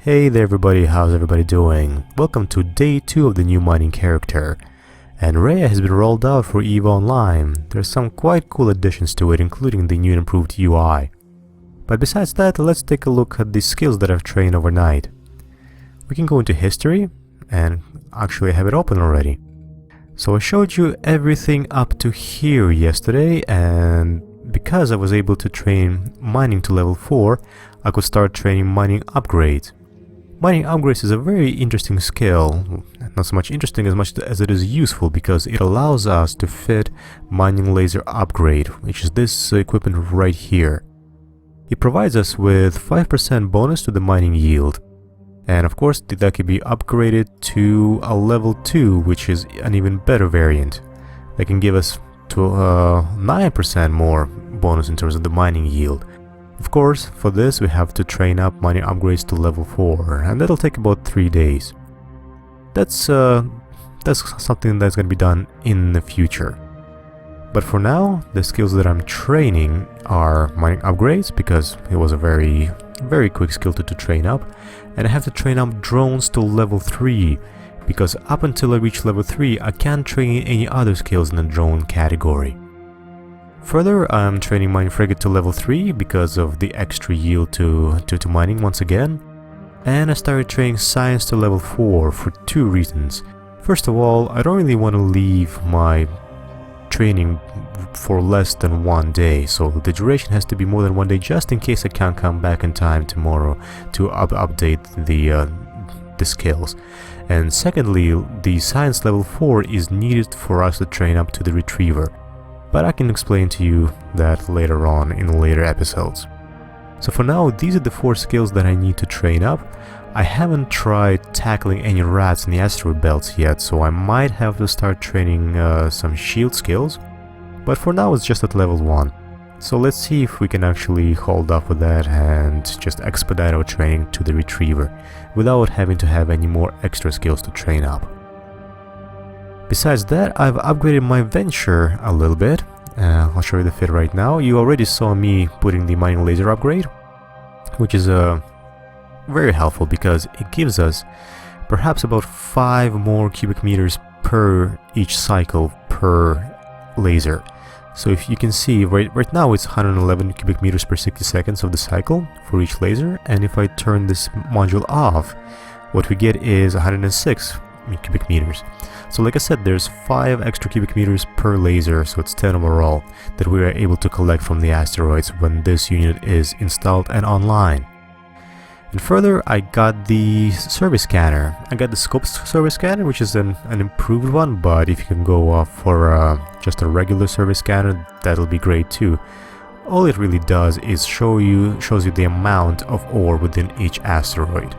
Hey there everybody, how's everybody doing? Welcome to day 2 of the new mining character. And Rhea has been rolled out for EVE Online. There's some quite cool additions to it, including the new and improved UI. But besides that, let's take a look at the skills that I've trained overnight. We can go into history, and actually I have it open already. So I showed you everything up to here yesterday, and because I was able to train mining to level 4, I could start training mining upgrades. Mining upgrades is a very interesting skill, not so much interesting as it is useful, because it allows us to fit mining laser upgrade, which is this equipment right here. It provides us with 5% bonus to the mining yield, and of course that can be upgraded to a level 2, which is an even better variant. That can give us to 9% more bonus in terms of the mining yield. Of course, for this we have to train up mining upgrades to level 4, and that'll take about 3 days. That's something that's going to be done in the future. But for now, the skills that I'm training are mining upgrades, because it was a very quick skill to train up, and I have to train up drones to level 3, because up until I reach level 3 I can't train any other skills in the drone category. Further, I'm training mining frigate to level 3 because of the extra yield to mining once again. And I started training science to level 4 for 2 reasons. First of all, I don't really want to leave my training for less than 1 day, so the duration has to be more than 1 day, just in case I can't come back in time tomorrow to update the skills. And secondly, the science level 4 is needed for us to train up to the retriever. But I can explain to you that later on in later episodes. So for now, these are the 4 skills that I need to train up. I haven't tried tackling any rats in the asteroid belts yet, so I might have to start training some shield skills. But for now it's just at level 1. So let's see if we can actually hold up with that and just expedite our training to the retriever without having to have any more extra skills to train up. Besides that, I've upgraded my venture a little bit. I'll show you the fit right now. You already saw me putting the mining laser upgrade, which is very helpful because it gives us perhaps about 5 more cubic meters per each cycle per laser. So if you can see, right now it's 111 cubic meters per 60 seconds of the cycle for each laser, and if I turn this module off, what we get is 106 cubic meters. So like I said, there's 5 extra cubic meters per laser, so it's 10 overall that we are able to collect from the asteroids when this unit is installed and online. And further, I got the service scanner. I got the scope service scanner, which is an improved one, but if you can go for just a regular service scanner, that'll be great too. All it really does is shows you the amount of ore within each asteroid.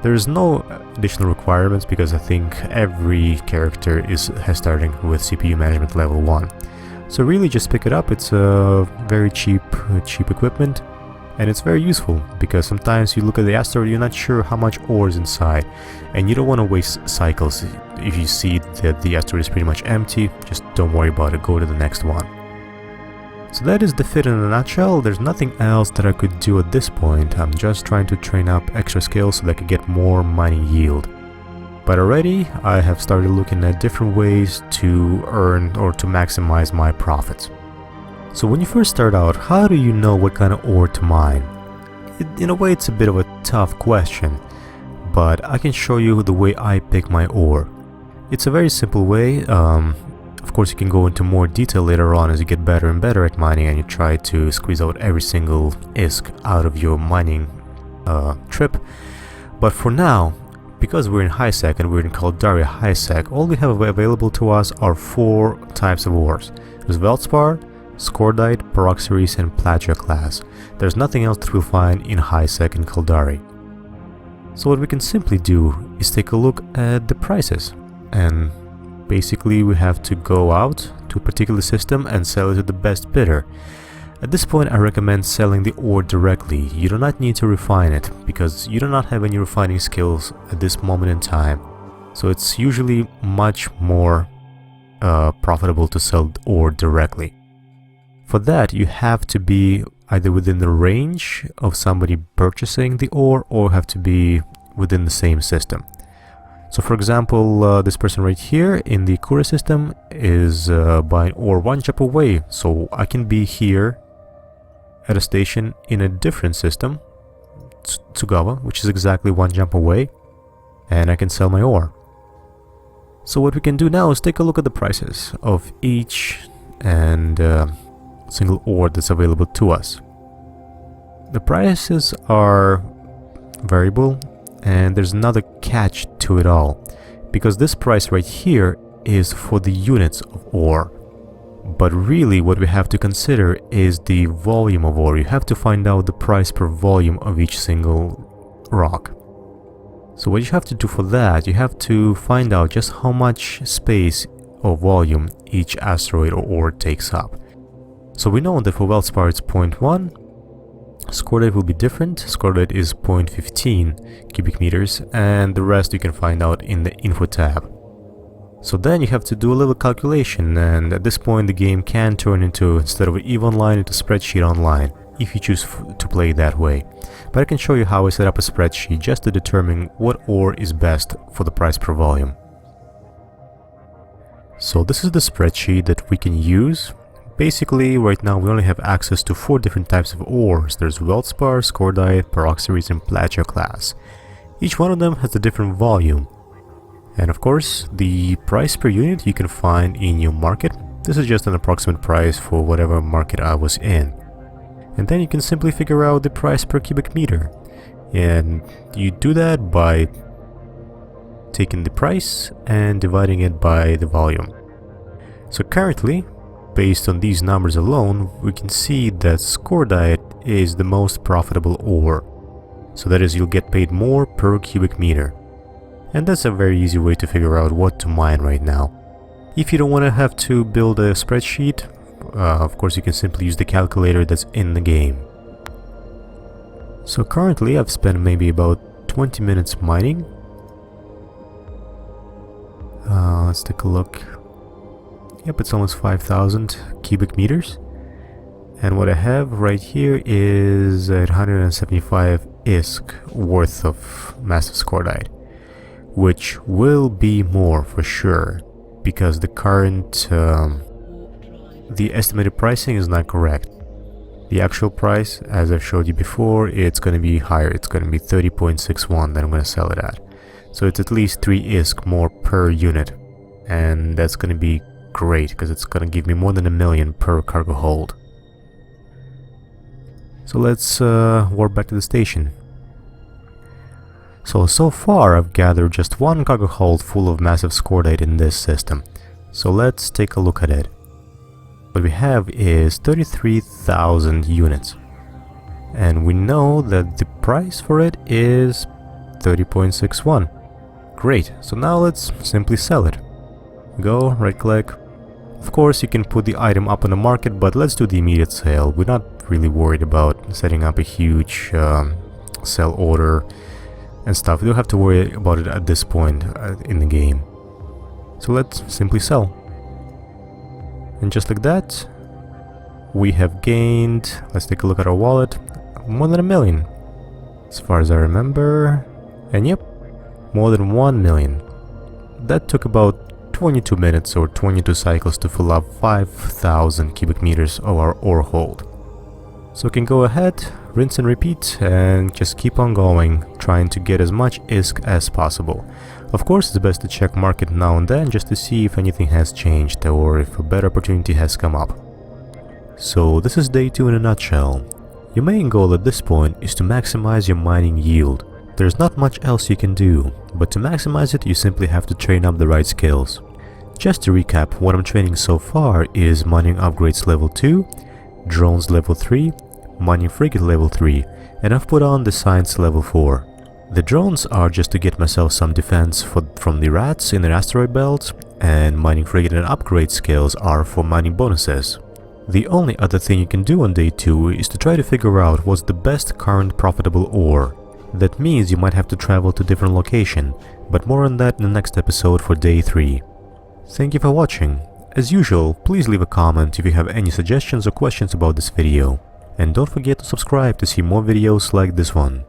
There's no additional requirements because I think every character has starting with CPU management level 1. So really just pick it up. It's a very cheap equipment, and it's very useful because sometimes you look at the asteroid, you're not sure how much ore is inside, and you don't want to waste cycles. If you see that the asteroid is pretty much empty, just don't worry about it, go to the next one. So that is the fit in a nutshell. There's nothing else that I could do at this point. I'm just trying to train up extra skills so that I could get more mining yield. But already I have started looking at different ways to earn or to maximize my profits. So when you first start out, how do you know what kind of ore to mine? In a way it's a bit of a tough question, but I can show you the way I pick my ore. It's a very simple way. Of course, you can go into more detail later on as you get better and better at mining and you try to squeeze out every single ISK out of your mining trip. But for now, because we're in high sec and we're in Caldari high sec, all we have available to us are 4 types of ores. There's Veldspar, Scordite, Peroxyres, and Plagia class. There's nothing else that we'll find in high sec in Caldari. So what we can simply do is take a look at the prices, and basically we have to go out to a particular system and sell it to the best bidder. At this point I recommend selling the ore directly. You do not need to refine it because you do not have any refining skills at this moment in time. So it's usually much more profitable to sell ore directly. For that you have to be either within the range of somebody purchasing the ore or have to be within the same system. So for example, this person right here in the Kura system is buying ore one jump away, so I can be here at a station in a different system, Tsugawa, which is exactly one jump away, and I can sell my ore. So what we can do now is take a look at the prices of each and single ore that's available to us. The prices are variable, and there's another catch to it all, because this price right here is for the units of ore. But really what we have to consider is the volume of ore. You have to find out the price per volume of each single rock. So what you have to do for that, you have to find out just how much space or volume each asteroid or ore takes up. So we know that for Weldspar it's 0.1, Scordite will be different. Scordite is 0.15 cubic meters, and the rest you can find out in the info tab. So then you have to do a little calculation, and at this point the game can turn into, instead of EVE Online, into Spreadsheet Online, if you choose to play that way. But I can show you how I set up a spreadsheet just to determine what ore is best for the price per volume. So this is the spreadsheet that we can use. Basically, right now we only have access to 4 different types of ores. There's Weldspar, Scordite, Peroxide, and Plateau class. Each one of them has a different volume. And of course, the price per unit you can find in your market. This is just an approximate price for whatever market I was in. And then you can simply figure out the price per cubic meter. And you do that by taking the price and dividing it by the volume. So currently, based on these numbers alone, we can see that Scordite is the most profitable ore. So that is, you'll get paid more per cubic meter. And that's a very easy way to figure out what to mine right now. If you don't want to have to build a spreadsheet, of course you can simply use the calculator that's in the game. So currently I've spent maybe about 20 minutes mining. Let's take a look. Yep, it's almost 5,000 cubic meters. And what I have right here is 175 ISK worth of massive Scordite, which will be more for sure, because the current, the estimated pricing is not correct. The actual price, as I've showed you before, it's going to be higher. It's going to be 30.61 that I'm going to sell it at. So it's at least 3 ISK more per unit, and that's going to be great because it's going to give me more than 1 million per cargo hold. So let's warp back to the station. So far I've gathered just 1 cargo hold full of massive Scordite in this system. So let's take a look at it. What we have is 33,000 units. And we know that the price for it is 30.61. Great, so now let's simply sell it. Go, right click. Of course you can put the item up on the market, but let's do the immediate sale. We're not really worried about setting up a huge sell order and stuff. We don't have to worry about it at this point in the game. So let's simply sell. And just like that, we have gained, let's take a look at our wallet, more than 1 million, as far as I remember. And yep, more than 1 million. That took about 22 minutes or 22 cycles to fill up 5,000 cubic meters of our ore hold. So we can go ahead, rinse and repeat, and just keep on going, trying to get as much ISK as possible. Of course, it's best to check market now and then just to see if anything has changed or if a better opportunity has come up. So this is day 2 in a nutshell. Your main goal at this point is to maximize your mining yield. There's not much else you can do, but to maximize it you simply have to train up the right skills. Just to recap, what I'm training so far is mining upgrades level 2, drones level 3, mining frigate level 3, and I've put on the science level 4. The drones are just to get myself some defense from the rats in the asteroid belt, and mining frigate and upgrade skills are for mining bonuses. The only other thing you can do on day 2 is to try to figure out what's the best current profitable ore. That means you might have to travel to different location, but more on that in the next episode for day 3. Thank you for watching. As usual, please leave a comment if you have any suggestions or questions about this video. and don't forget to subscribe to see more videos like this one.